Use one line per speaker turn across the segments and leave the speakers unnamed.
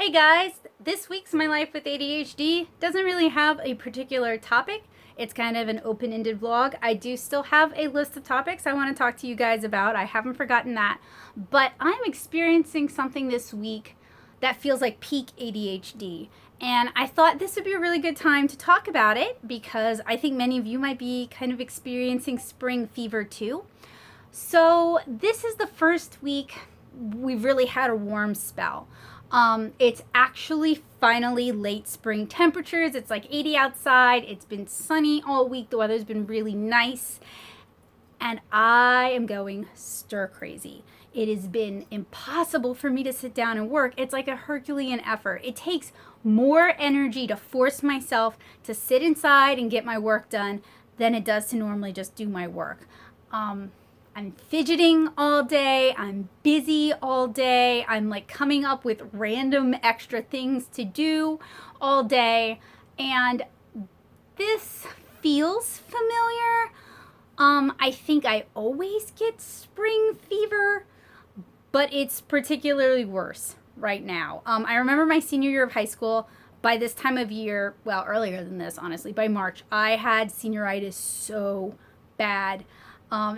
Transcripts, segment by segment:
Hey guys, this week's My Life with ADHD doesn't really have a particular topic. It's kind of an open-ended vlog. I do still have a list of topics I want to talk to you guys about. I haven't forgotten that. But I'm experiencing something this week that feels like peak ADHD. And I thought this would be a really good time to talk about it because I think many of you might be kind of experiencing spring fever too. So this is the first week we've really had a warm spell. It's actually finally late spring temperatures. It's like 80 outside. It's been sunny all week. The weather's been really nice. And I am going stir crazy. It has been impossible for me to sit down and work. It's like a Herculean effort. It takes more energy to force myself to sit inside and get my work done than it does to normally just do my work. I'm fidgeting all day, I'm busy all day, I'm like coming up with random extra things to do all day, and this feels familiar. I think I always get spring fever, but it's particularly worse right now. I remember my senior year of high school. By this time of year, well, earlier than this, honestly, by March, I had senioritis so bad.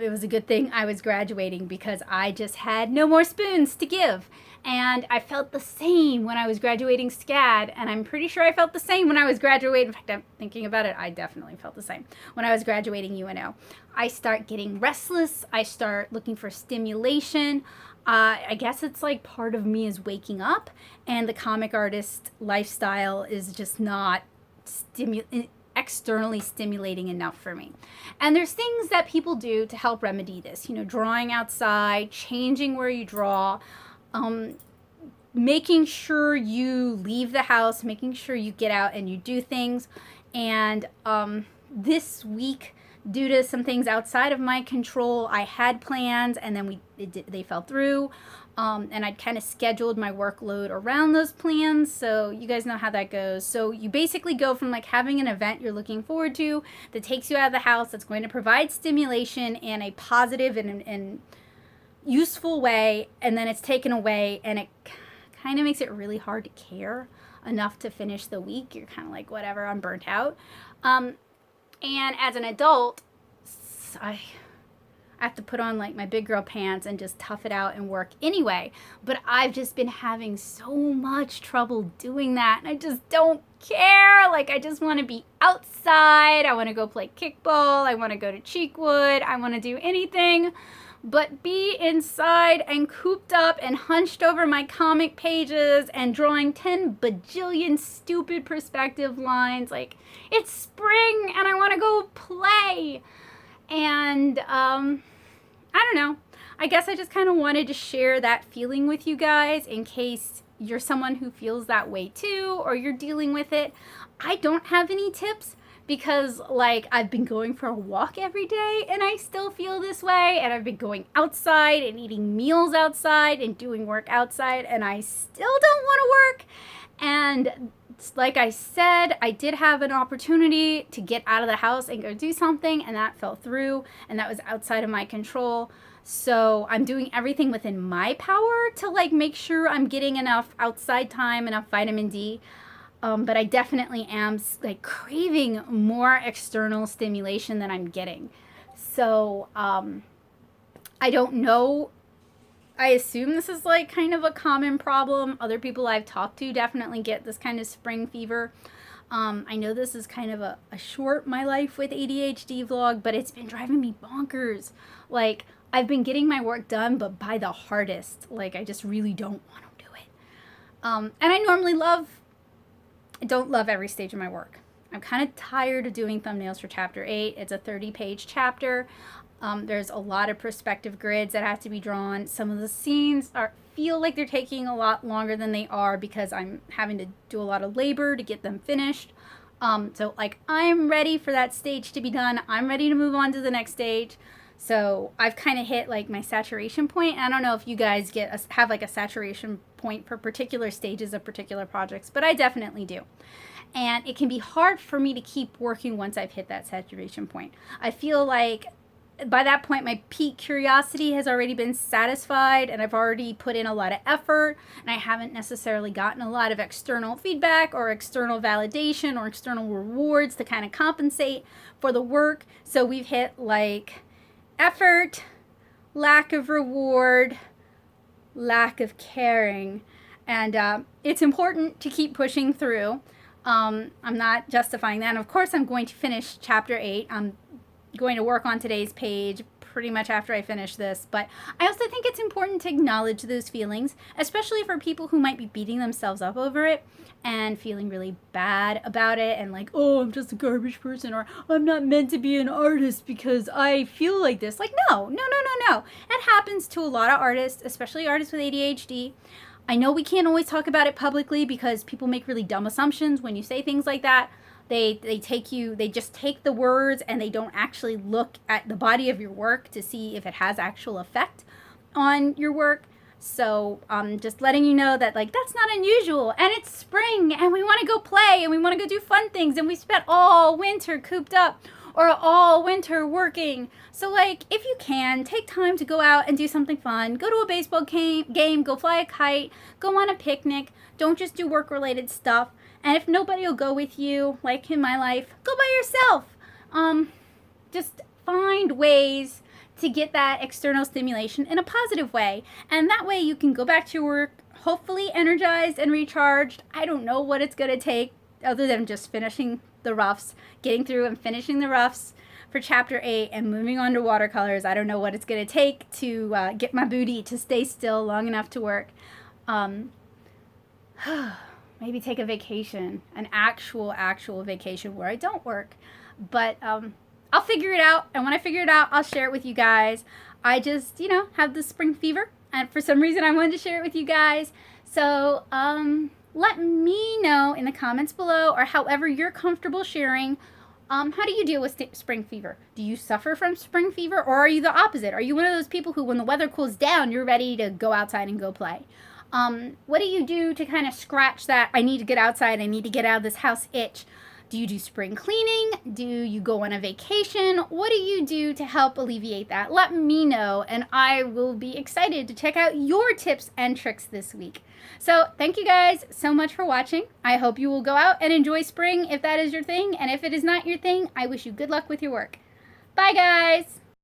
It was a good thing I was graduating because I just had no more spoons to give. And I felt the same when I was graduating SCAD, and I'm pretty sure I felt the same when I was graduating. In fact, I'm thinking about it, I definitely felt the same when I was graduating UNO. I start getting restless. I start looking for stimulation. I guess it's like part of me is waking up, and the comic artist lifestyle is just not externally stimulating enough for me. And there's things that people do to help remedy this, drawing outside, changing where you draw, making sure you leave the house, making sure you get out and you do things. And this week, due to some things outside of my control, I had plans and then they fell through. And I'd kind of scheduled my workload around those plans, so you guys know how that goes. So you basically go from like having an event you're looking forward to that takes you out of the house, that's going to provide stimulation in a positive and useful way, and then it's taken away, and it kind of makes it really hard to care enough to finish the week. You're kind of like, whatever, I'm burnt out. And as an adult, I have to put on like my big girl pants and just tough it out and work anyway. But I've just been having so much trouble doing that, and I just don't care. Like, I just want to be outside. I want to go play kickball. I want to go to Cheekwood. I want to do anything but be inside and cooped up and hunched over my comic pages and drawing 10 bajillion stupid perspective lines. Like, it's spring and I want to go play. And I don't know. I guess I just kind of wanted to share that feeling with you guys in case you're someone who feels that way too, or you're dealing with it. I don't have any tips because, like, I've been going for a walk every day and I still feel this way, and I've been going outside and eating meals outside and doing work outside, and I still don't want to work. And like I said, I did have an opportunity to get out of the house and go do something, and that fell through, and that was outside of my control. So I'm doing everything within my power to like make sure I'm getting enough outside time, enough vitamin D. But I definitely am like craving more external stimulation than I'm getting. So I don't know. I assume this is like kind of a common problem. Other people I've talked to definitely get this kind of spring fever. I know this is kind of a short My Life with ADHD vlog, but it's been driving me bonkers. Like, I've been getting my work done, but by the hardest. Like, I just really don't want to do it. And I normally don't love every stage of my work. I'm kind of tired of doing thumbnails for chapter 8. It's a 30-page chapter. There's a lot of perspective grids that have to be drawn. Some of the scenes feel like they're taking a lot longer than they are because I'm having to do a lot of labor to get them finished. So like, I'm ready for that stage to be done. I'm ready to move on to the next stage. So I've kind of hit like my saturation point. I don't know if you guys have like a saturation point for particular stages of particular projects, but I definitely do. And it can be hard for me to keep working once I've hit that saturation point. I feel like by that point, my peak curiosity has already been satisfied, and I've already put in a lot of effort, and I haven't necessarily gotten a lot of external feedback or external validation or external rewards to kind of compensate for the work. So we've hit like effort, lack of reward, lack of caring, and it's important to keep pushing through. I'm not justifying that. And of course, I'm going to finish chapter 8. I'm going to work on today's page pretty much after I finish this, but I also think it's important to acknowledge those feelings, especially for people who might be beating themselves up over it and feeling really bad about it and like, oh, I'm just a garbage person, or I'm not meant to be an artist because I feel like this. Like, no. It happens to a lot of artists, especially artists with ADHD. I know we can't always talk about it publicly because people make really dumb assumptions when you say things like that. They just take the words and they don't actually look at the body of your work to see if it has actual effect on your work. So just letting you know that like that's not unusual, and it's spring and we want to go play and we want to go do fun things, and we spent all winter cooped up or all winter working. So like if you can, take time to go out and do something fun. Go to a baseball game, go fly a kite, go on a picnic. Don't just do work related stuff. And if nobody will go with you, like in my life, go by yourself. Just find ways to get that external stimulation in a positive way. And that way you can go back to your work, hopefully energized and recharged. I don't know what it's going to take other than just finishing the roughs, getting through and finishing the roughs for chapter 8 and moving on to watercolors. I don't know what it's going to take to get my booty to stay still long enough to work. Maybe take a vacation, an actual vacation where I don't work. But I'll figure it out. And when I figure it out, I'll share it with you guys. I just, have the spring fever. And for some reason, I wanted to share it with you guys. So let me know in the comments below, or however you're comfortable sharing, how do you deal with spring fever? Do you suffer from spring fever, or are you the opposite? Are you one of those people who, when the weather cools down, you're ready to go outside and go play? What do you do to kind of scratch that I need to get outside, I need to get out of this house itch? Do you do spring cleaning? Do you go on a vacation? What do you do to help alleviate that? Let me know, and I will be excited to check out your tips and tricks this week. So thank you guys so much for watching. I hope you will go out and enjoy spring if that is your thing, and if it is not your thing, I wish you good luck with your work. Bye guys!